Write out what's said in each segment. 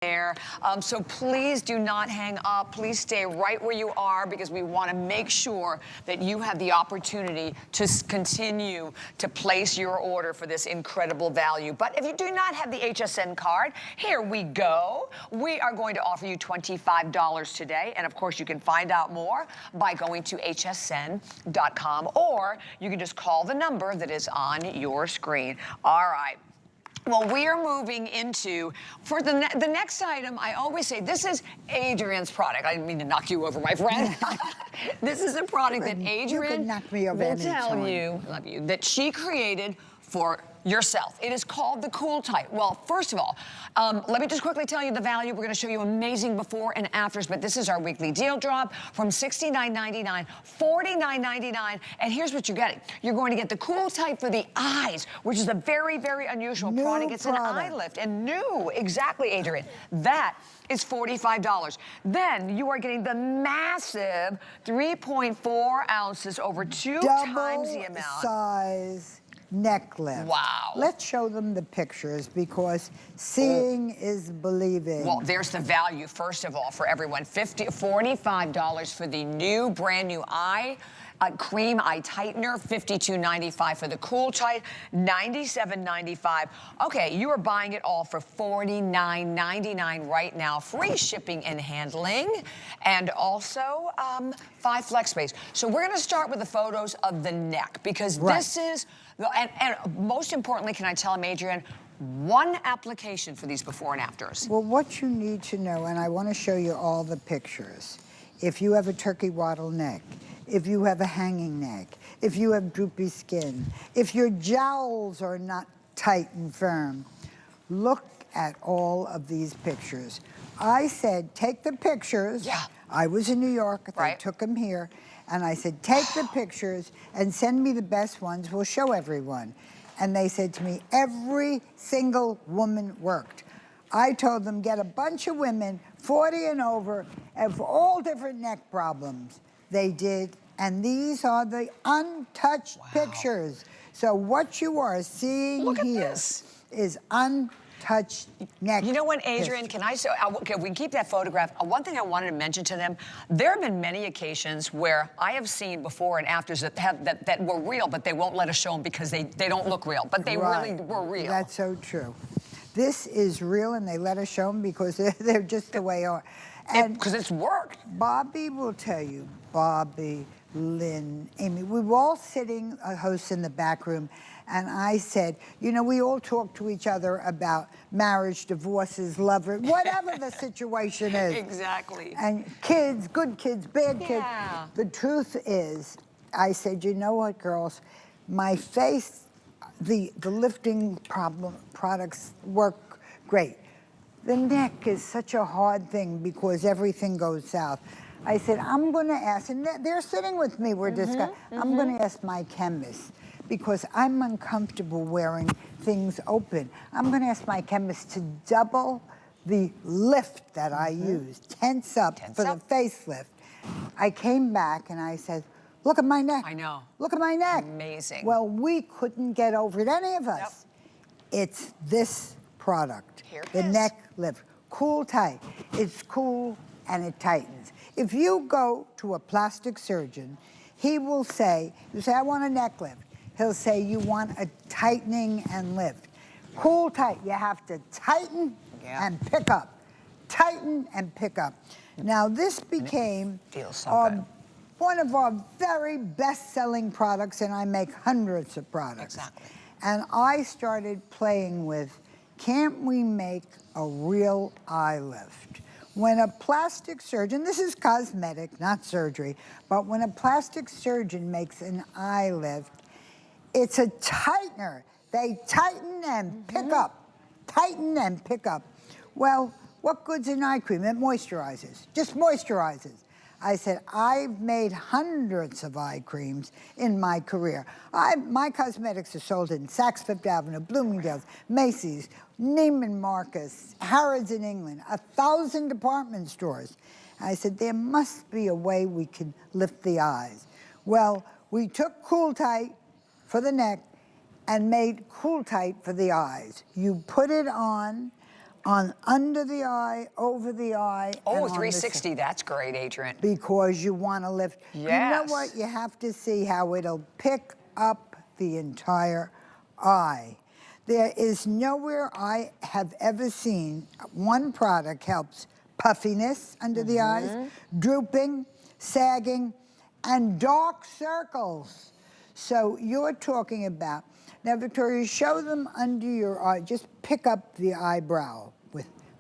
there. So please do not hang up. Please stay right where you are because we want to make sure that you have the opportunity to continue to place your order for this incredible value. But if you do not have the HSN card, here we go. We are going to offer you $25 today. And of course, you can find out more by going to hsn.com, or you can just call the number that is on your screen. All right. Well, we are moving into, for the next item, I always say, this is Adrian's product. I didn't mean to knock you over, my friend. This is a product that Adrian will tell you, love you, that she created for yourself. It is called the Cool Tight. Well, first of all, let me just quickly tell you the value. We're going to show you amazing before and afters, but this is our weekly deal drop from $69.99, $49.99, and here's what you're getting. You're going to get the Cool Tight for the eyes, which is a very, very unusual product. It's an eye lift, and new, exactly, Adrian. That is $45. Then you are getting the massive 3.4 ounces, over two times the amount. Size neck lift. Wow. Let's show them the pictures because seeing is believing. Well, there's the value, first of all, for everyone. $45 for the new, brand new cream eye tightener, $52.95 for the Cool Tight, $97.95. Okay, you are buying it all for $49.99 right now. Free shipping and handling, and also 5 flex space. So we're gonna start with the photos of the neck because this is, and most importantly, can I tell them, Adrian, one application for these before and afters. Well, what you need to know, and I want to show you all the pictures. If you have a turkey wattle neck, if you have a hanging neck, if you have droopy skin, if your jowls are not tight and firm, look at all of these pictures. I said, take the pictures. Yeah. I was in New York, I took them here, and I said, take the pictures and send me the best ones, we'll show everyone. And they said to me, every single woman worked. I told them, get a bunch of women, 40 and over, and for all different neck problems. They did, and these are the untouched pictures. So what you are seeing here is untouched neck. You know what, Adrian, can I say, okay, we can keep that photograph. One thing I wanted to mention to them, there have been many occasions where I have seen before and afters that were real, but they won't let us show them because they don't look real, but they really were real. That's so true. This is real, and they let us show them because they're just the way they are. And because it's worked. Bobby will tell you, Bobby, Lynn, Amy, we were all sitting, hosts in the back room, and I said, you know, we all talk to each other about marriage, divorces, love, whatever the situation is. Exactly. And kids, good kids, bad kids. The truth is, I said, you know what, girls, my face, the lifting products work great. The neck is such a hard thing because everything goes south. I said, I'm gonna ask, and they're sitting with me, we're discussing, I'm gonna ask my chemist because I'm uncomfortable wearing things open. I'm gonna ask my chemist to double the lift that I use, tense up for the facelift. I came back and I said, look at my neck. I know. Look at my neck. Amazing. Well, we couldn't get over it, any of us. It's this product, the neck lift. Cool Tight. It's cool and it tightens. If you go to a plastic surgeon, he will say, you say, I want a neck lift. He'll say, you want a tightening and lift. Cool Tight, you have to tighten and pick up. Tighten and pick up. Now, this became one of our very best-selling products, and I make hundreds of products. And I started playing with, can't we make a real eye lift? When a plastic surgeon, this is cosmetic, not surgery, but when a plastic surgeon makes an eye lift, it's a tightener. They tighten and pick up, tighten and pick up. Well, what good's an eye cream? It moisturizes, just moisturizes. I said, I've made hundreds of eye creams in my career. My cosmetics are sold in Saks Fifth Avenue, Bloomingdale's, Macy's, Neiman Marcus, Harrods in England, 1,000 department stores. I said, there must be a way we can lift the eyes. Well, we took Cool Tight for the neck and made Cool Tight for the eyes. You put it on on under the eye, over the eye. Oh, and on 360, that's great, Adrian. because you want to lift. Yes. You know what? You have to see how it'll pick up the entire eye. There is nowhere I have ever seen one product helps puffiness under the eyes, drooping, sagging, and dark circles. So you're talking about, now Victoria, show them under your eye, just pick up the eyebrow,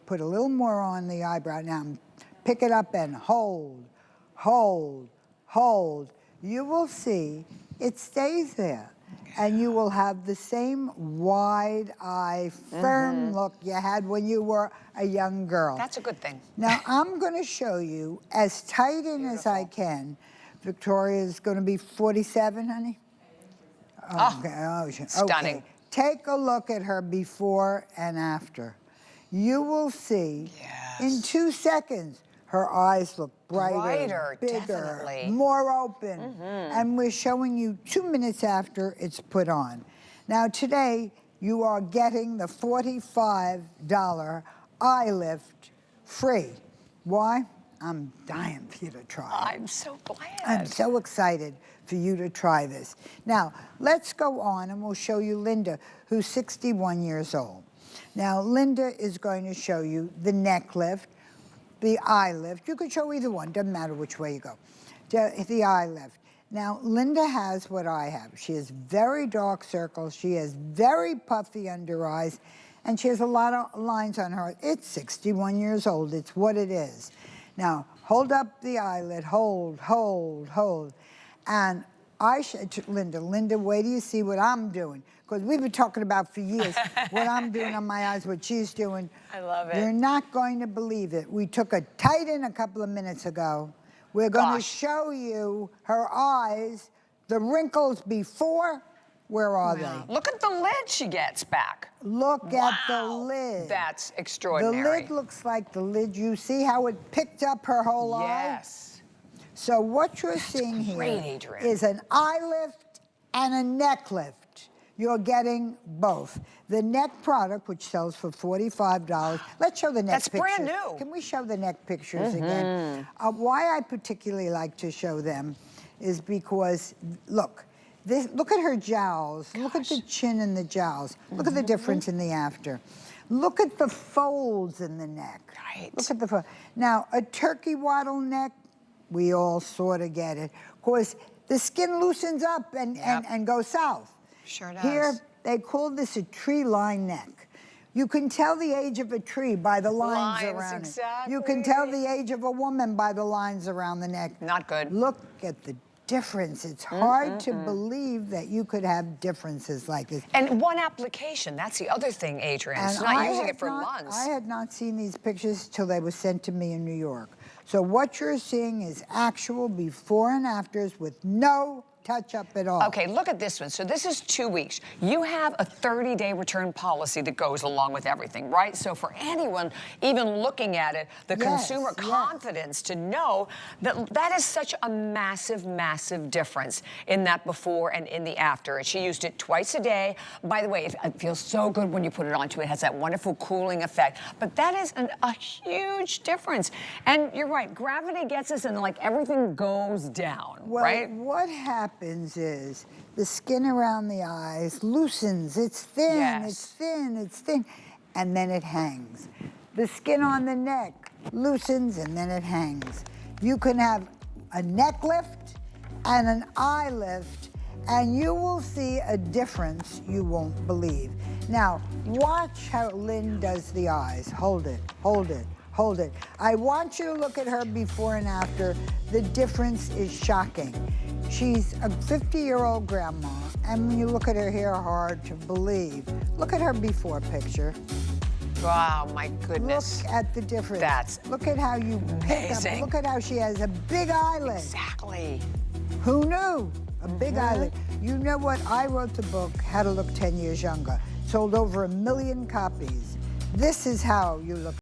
put a little more on the eyebrow. Now pick it up and hold, hold, hold. You will see it stays there. And you will have the same wide eye, firm look you had when you were a young girl. That's a good thing. Now, I'm going to show you as tight in as I can. Victoria's going to be 47, honey? Stunning. Okay. Take a look at her before and after. You will see in 2 seconds, her eyes look brighter, bigger, definitely. more open. And we're showing you 2 minutes after it's put on. Now today, you are getting the $45 eye lift free. Why? I'm dying for you to try it. I'm so glad. I'm so excited for you to try this. Now, let's go on and we'll show you Linda, who's 61 years old. Now, Linda is going to show you the neck lift, the eye lift. You could show either one, doesn't matter which way you go. The eye lift. Now, Linda has what I have. She has very dark circles. She has very puffy under eyes, and she has a lot of lines on her. It's 61 years old. It's what it is. Now, hold up the eyelid. Hold, hold, hold. And I said to Linda, wait till you see what I'm doing. Because we've been talking about for years what I'm doing on my eyes, what she's doing. I love it. You're not going to believe it. We took a tight-in a couple of minutes ago. We're going to show you her eyes, the wrinkles before. Where are they? Look at the lid she gets back. Look at the lid. That's extraordinary. The lid looks like the lid. You see how it picked up her whole eye? Yes. So what you're seeing great, here Adrian. is an eye lift and a neck lift. You're getting both. The neck product, which sells for $45. Let's show the neck pictures. That's brand new. Can we show the neck pictures again? Why I particularly like to show them is because, look at her jowls. Look at the chin and the jowls. Look at the difference in the after. Look at the folds in the neck. Right. Look at the folds. Now, a turkey waddle neck, we all sort of get it. Of course, the skin loosens up and goes south. Sure does. Here, they call this a tree-line neck. You can tell the age of a tree by the lines around exactly. it. You can tell the age of a woman by the lines around the neck. Not good. Look at the difference. It's hard to believe that you could have differences like this. And one application, that's the other thing, Adrian. It's not using it for months. I had not seen these pictures till they were sent to me in New York. So what you're seeing is actual before and afters with no touch-up at all. Okay, look at this one. So this is 2 weeks. You have a 30-day return policy that goes along with everything, right? So for anyone even looking at it, the consumer confidence to know that that is such a massive, massive difference in that before and in the after. And she used it twice a day. By the way, it feels so good when you put it on too. It has that wonderful cooling effect. But that is a huge difference. And you're right, gravity gets us and like everything goes down, right? What happens is the skin around the eyes loosens. It's thin, it's thin, it's thin, and then it hangs. The skin on the neck loosens and then it hangs. You can have a neck lift and an eye lift, and you will see a difference you won't believe. Now, watch how Lynn does the eyes. Hold it, hold it, hold it. I want you to look at her before and after. The difference is shocking. She's a 50-year-old grandma, and when you look at her hair, hard to believe. Look at her before picture. Wow, my goodness. Look at the difference. Look at how you pick up. Look at how she has a big eyelid. Exactly. Who knew? A big eyelid. You know what? I wrote the book, How to Look 10 Years Younger. Sold over 1 million copies. This is how you look